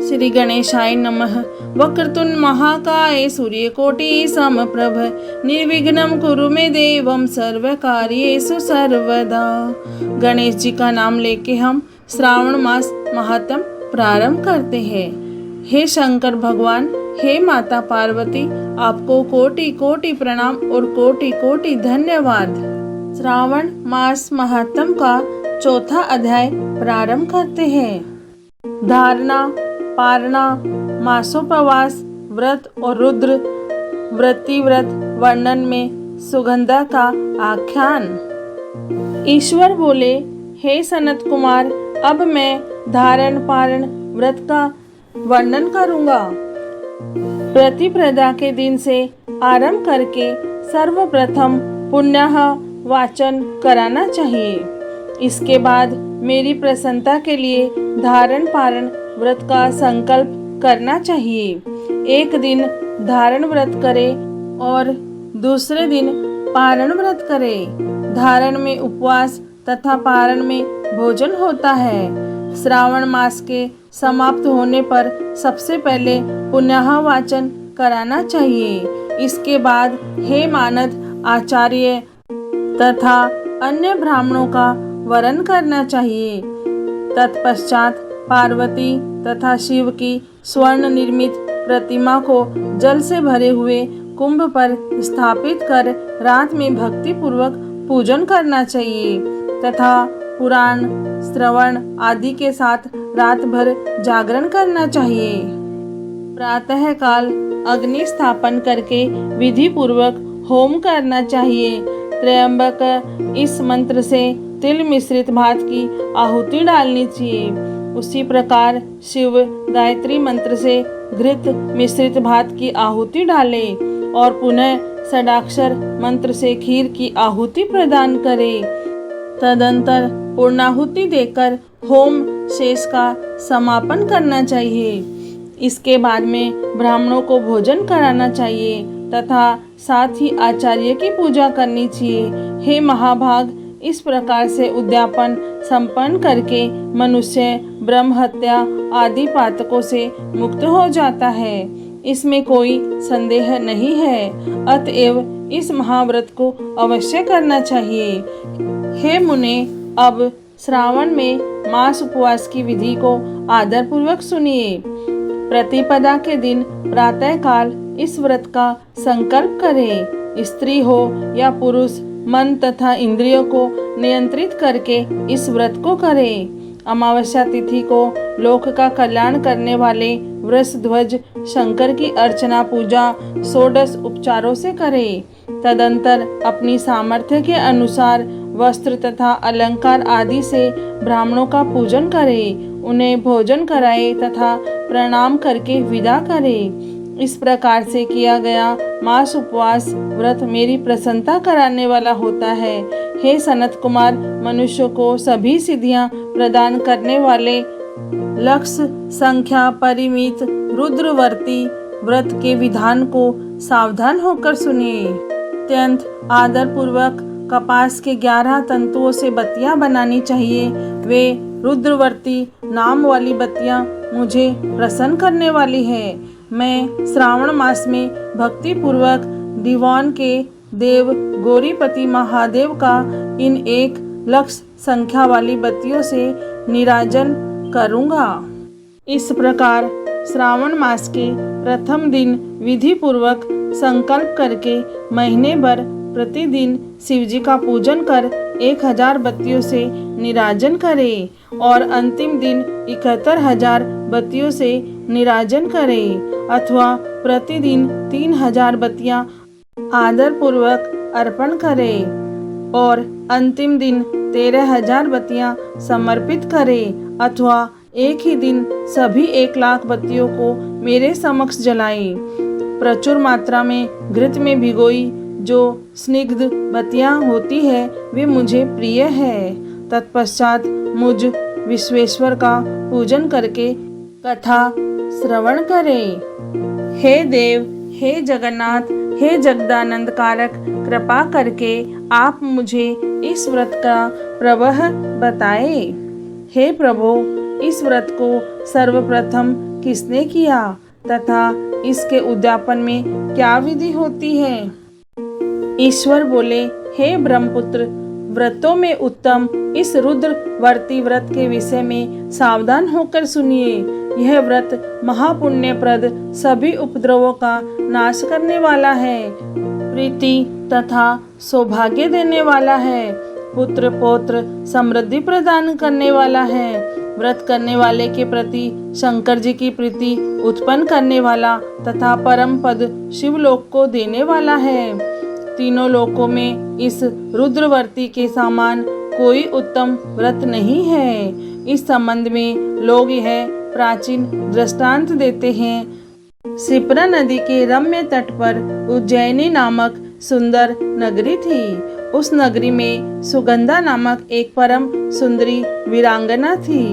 श्री गणेशाय नमः। वक्रतुंड महाकाय सूर्यकोटि समप्रभ निर्विघ्नं कुरु मे देवं सर्वकार्येषु सर्वदा। गणेश जी का नाम लेके हम श्रावण मास महात्म प्रारंभ करते हैं। हे शंकर भगवान, हे माता पार्वती, आपको कोटि कोटि प्रणाम और कोटि कोटि धन्यवाद। श्रावण मास महात्म का चौथा अध्याय प्रारंभ करते हैं। धारणा, पारणा, मासोपवास, व्रत और रुद्र व्रती व्रत वर्णन में सुगंधा का आख्यान। ईश्वर बोले, हे सनत कुमार, अब मैं धारण पारण व्रत का वर्णन करूंगा। प्रतिप्रदा के दिन से आरंभ करके सर्वप्रथम पुण्यः वाचन कराना चाहिए। इसके बाद मेरी प्रसन्नता के लिए धारण पारण व्रत का संकल्प करना चाहिए। एक दिन धारण व्रत करे और दूसरे दिन पारण व्रत करे। धारण में उपवास तथा पारण में भोजन होता है। श्रावण मास के समाप्त होने पर सबसे पहले पुण्यः वाचन कराना चाहिए। इसके बाद हे मानद आचार्य तथा अन्य ब्राह्मणों का वरण करना चाहिए। तत्पश्चात पार्वती तथा शिव की स्वर्ण निर्मित प्रतिमा को जल से भरे हुए कुंभ पर स्थापित कर रात में भक्ति पूर्वक पूजन करना चाहिए तथा पुराण श्रवण आदि के साथ रात भर जागरण करना चाहिए। प्रातः काल अग्नि स्थापन करके विधि पूर्वक होम करना चाहिए। त्र्यंबक इस मंत्र से तिल मिश्रित भात की आहुति डालनी चाहिए। उसी प्रकार शिव गायत्री मंत्र से घृत मिश्रित भात की आहुति डाले और पुनः षडाक्षर मंत्र से खीर की आहुति प्रदान करे। तदंतर पूर्णाहुति देकर होम शेष का समापन करना चाहिए। इसके बाद में ब्राह्मणों को भोजन कराना चाहिए तथा साथ ही आचार्य की पूजा करनी चाहिए। हे महाभाग, इस प्रकार से उद्यापन संपन्न करके मनुष्य ब्रह्म हत्या आदि पातकों से मुक्त हो जाता है। इसमें कोई संदेह नहीं है। अतएव इस महाव्रत को अवश्य करना चाहिए। हे मुने, अब श्रावण में मास उपवास की विधि को आदर पूर्वक सुनिए। प्रतिपदा के दिन प्रातः काल इस व्रत का संकल्प करें। स्त्री हो या पुरुष मन तथा इंद्रियों को नियंत्रित करके इस व्रत को करें। अमावस्या तिथि को लोक का कल्याण करने वाले वृषध्वज शंकर की अर्चना पूजा 16 उपचारों से करें। तदंतर अपनी सामर्थ्य के अनुसार वस्त्र तथा अलंकार आदि से ब्राह्मणों का पूजन करें। उन्हें भोजन कराए तथा प्रणाम करके विदा करें। इस प्रकार से किया गया मास उपवास व्रत मेरी प्रसन्नता कराने वाला होता है। हे सनत कुमार, मनुष्य को सभी सिद्धियां प्रदान करने वाले लक्ष्य संख्या परिमित रुद्रवर्ती व्रत के विधान को सावधान होकर सुनिए। अत्यंत आदर पूर्वक कपास के 11 तंतुओं से बत्तियां बनानी चाहिए। वे रुद्रवर्ती नाम वाली बत्तियां मुझे प्रसन्न करने वाली है। मैं श्रावण मास में भक्ति पूर्वक दीवान के देव गौरीपति महादेव का इन 1 लक्ष संख्या वाली बत्तियों से निराजन करूंगा। इस प्रकार श्रावण मास के प्रथम दिन विधि पूर्वक संकल्प करके महीने भर प्रतिदिन शिवजी का पूजन कर 1000 बत्तियों से निराजन करें और अंतिम दिन 71,000 बत्तियों से निराजन करें अथवा प्रतिदिन 3000 बत्तियां आदर पूर्वक अर्पण करें और अंतिम दिन 13,000 बत्तियां समर्पित करें अथवा एक ही दिन सभी 1 लाख बत्तियों को मेरे समक्ष जलाएं। प्रचुर मात्रा में घृत में भिगोई जो स्निग्ध बत्तियां होती है वे मुझे प्रिय है। तत्पश्चात मुझ विश्वेश्वर का पूजन करके कथा श्रवण करें। हे देव, हे जगन्नाथ, हे जगदानंद कारक, कृपा करके आप मुझे इस व्रत का प्रवाह बताएं। हे प्रभु, इस व्रत को सर्वप्रथम किसने किया तथा इसके उद्यापन में क्या विधि होती है? ईश्वर बोले, हे ब्रह्मपुत्र, व्रतों में उत्तम इस रुद्रवर्ती व्रत के विषय में सावधान होकर सुनिए। यह व्रत महापुण्यप्रद, सभी उपद्रवों का नाश करने वाला है, प्रीति तथा सौभाग्य देने वाला है, पुत्र पौत्र समृद्धि प्रदान करने वाला है, व्रत करने वाले के प्रति शंकर जी की प्रीति उत्पन्न करने वाला तथा परम पद शिवलोक को देने वाला है। तीनों लोकों में इस रुद्रवर्ती के समान कोई उत्तम व्रत नहीं है। इस संबंध में लोग यह प्राचीन दृष्टांत देते हैं। शिप्रा नदी के रम्य तट पर उज्जैनी नामक सुंदर नगरी थी। उस नगरी में सुगंधा नामक एक परम सुंदरी वीरांगना थी।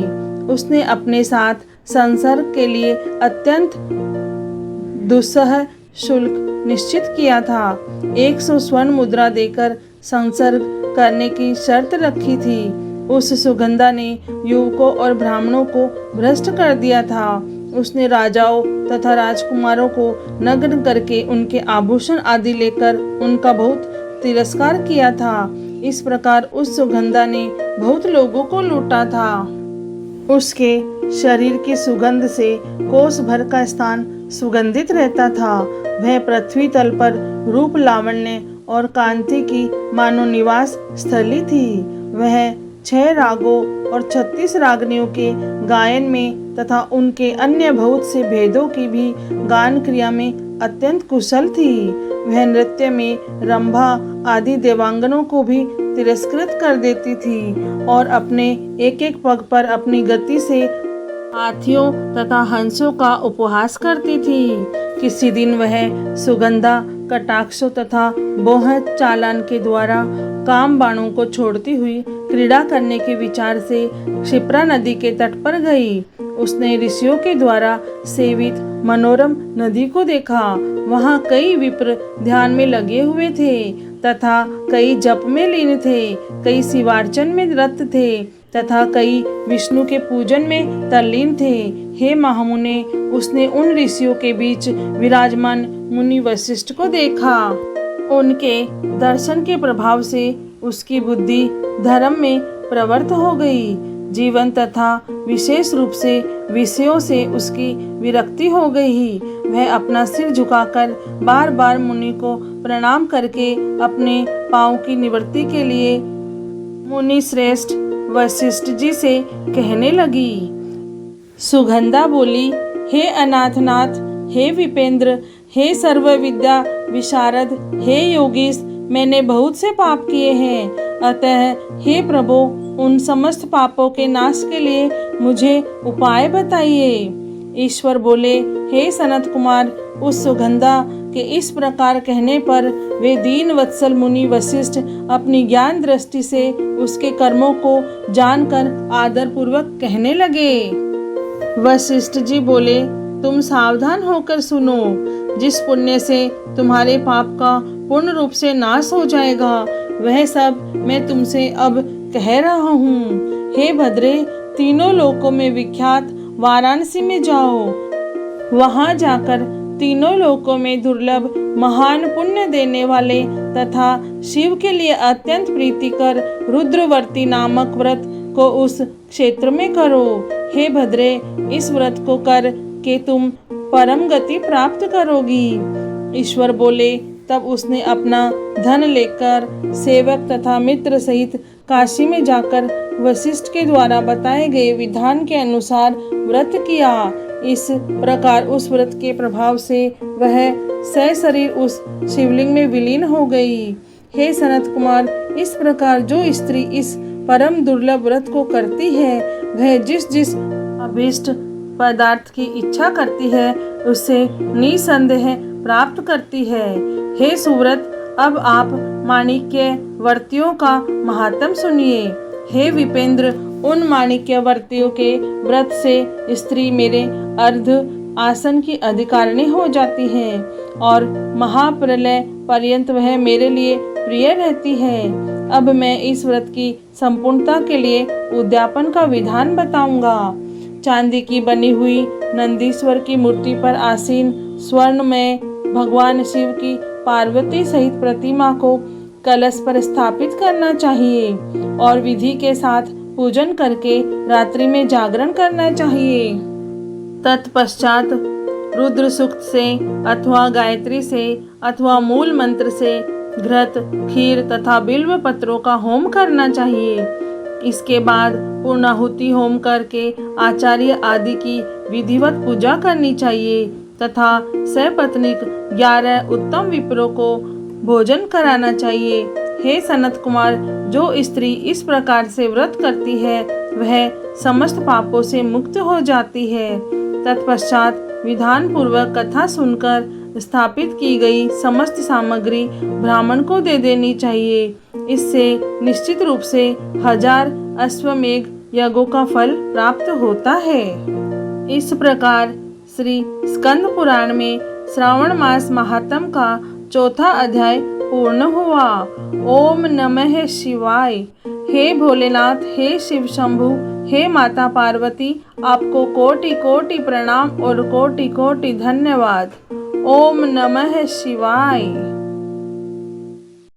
उसने अपने साथ संसर्ग के लिए अत्यंत दुस्सह शुल्क निश्चित किया था। 100 स्वर्ण मुद्रा देकर संसर्ग करने की शर्त रखी थी। उस सुगंधा ने युवकों और ब्राह्मणों को भ्रष्ट कर दिया था। उसने राजाओं तथा राजकुमारों को नग्न करके उनके आभूषण आदि लेकर उनका बहुत तिरस्कार किया था। इस प्रकार उस सुगंधा ने बहुत लोगों को लूटा था। उसके शरीर की सुगंध से कोस भर का स्थान सुगंधित रहता था। वह पृथ्वी तल पर रूप लावण्य और कांति की मानो निवास स्थली थी। वह 6 रागों और 36 रागनियों के गायन में तथा उनके अन्य बहुत से भेदों की भी गान क्रिया में अत्यंत कुशल थी। वह नृत्य में रंभा आदि देवांगनों को भी तिरस्कृत कर देती थी और अपने एक एक पग पर अपनी गति से हाथियों तथा हंसों का उपहास करती थी। किसी दिन वह सुगंधा कटाक्षों तथा बोह चालान के द्वारा काम बाणों को छोड़ती हुई क्रीड़ा करने के विचार से क्षिप्रा नदी के तट पर गई। उसने ऋषियों के द्वारा सेवित मनोरम नदी को देखा। वहाँ कई विप्र ध्यान में लगे हुए थे तथा कई जप में लीन थे, कई शिवार्चन में रत थे तथा कई विष्णु के पूजन में तल्लीन थे। हे महामुने, उसने उन ऋषियों के बीच विराजमान मुनि वशिष्ठ को देखा। उनके दर्शन के प्रभाव से उसकी बुद्धि धर्म में प्रवृत्त हो गई। जीवन तथा विशेष रूप से विषयों से उसकी विरक्ति हो गई। वह अपना सिर झुकाकर बार बार मुनि को प्रणाम करके अपने पाँव की निवृत्ति के लिए मुनि श्रेष्ठ वशिष्ठ जी से कहने लगी। सुगंधा बोली, हे अनाथनाथ, हे विपेंद्र, हे सर्व विद्या विशारद, हे योगीश, मैंने बहुत से पाप किए हैं। अतः हे प्रभु, उन समस्त पापों के नाश के लिए मुझे उपाय बताइए। ईश्वर बोले, हे सनत कुमार, उस सुगंधा के इस प्रकार कहने पर वे दीन वत्सल मुनि वशिष्ठ अपनी ज्ञान दृष्टि से उसके कर्मों को जानकर आदर पूर्वक कहने लगे। वशिष्ठ जी बोले, तुम सावधान होकर सुनो। जिस पुण्य से तुम्हारे पाप का पूर्ण रूप से नाश हो जाएगा, वह सब मैं तुमसे अब कह रहा हूँ। हे भद्रे, तीनों लोकों में विख्यात वाराणसी में जाओ। वहां जाकर तीनों लोकों में दुर्लभ महान पुण्य देने वाले तथा शिव के लिए अत्यंत प्रीतिकर रुद्रवर्ती नामक व्रत को उस क्षेत्र में करो। हे भद्रे, इस व्रत को कर के तुम परम गति प्राप्त करोगी। ईश्वर बोले, तब उसने अपना धन लेकर सेवक तथा मित्र सहित काशी में जाकर वशिष्ठ के द्वारा बताए गए विधान के अनुसार व्रत किया। इस प्रकार उस व्रत के प्रभाव से वह सशरीर उस शिवलिंग में विलीन हो गई। हे सनत कुमार, इस प्रकार जो स्त्री इस परम दुर्लभ व्रत को करती है, वह जिस जिस अभीष्ट पदार्थ की इच्छा करती है उसे निसंदेह प्राप्त करती है। हे सुव्रत, अब आप माणिक्य वर्तियों का महात्म सुनिए। हे विपेंद्र, उन माणिक्य वर्तियों के व्रत से स्त्री मेरे अर्ध आसन की अधिकारिणी हो जाती है और महाप्रलय पर्यंत वह मेरे लिए प्रिय रहती है। अब मैं इस व्रत की संपूर्णता के लिए उद्यापन का विधान बताऊंगा। चांदी की बनी हुई नंदीश्वर की मूर्ति पर आसीन स्वर्ण में भगवान शिव की पार्वती सहित प्रतिमा को कलश पर स्थापित करना चाहिए और विधि के साथ पूजन करके रात्रि में जागरण करना चाहिए। तत्पश्चात रुद्र सूक्त से अथवा गायत्री से अथवा मूल मंत्र से घृत, खीर तथा बिल्व पत्रों का होम करना चाहिए। इसके बाद पूर्णाहुति होम करके आचार्य आदि की विधिवत पूजा करनी चाहिए तथा सपत्नीक 11 उत्तम विप्रों को भोजन कराना चाहिए। हे सनत कुमार, जो स्त्री इस प्रकार से व्रत करती है वह समस्त पापों से मुक्त हो जाती है। तत्पश्चात विधान पूर्वक कथा सुनकर स्थापित की गई समस्त सामग्री ब्राह्मण को दे देनी चाहिए। इससे निश्चित रूप से 1000 अश्वमेघ यज्ञों का फल प्राप्त होता है। इस प्रकार श्री स्कंद पुराण में श्रावण मास महात्म का 4था अध्याय पूर्ण हुआ। ओम नमः शिवाय। हे भोलेनाथ, हे शिव शंभु, हे माता पार्वती, आपको कोटि कोटि प्रणाम और कोटि कोटि धन्यवाद। ओम नमः शिवाय।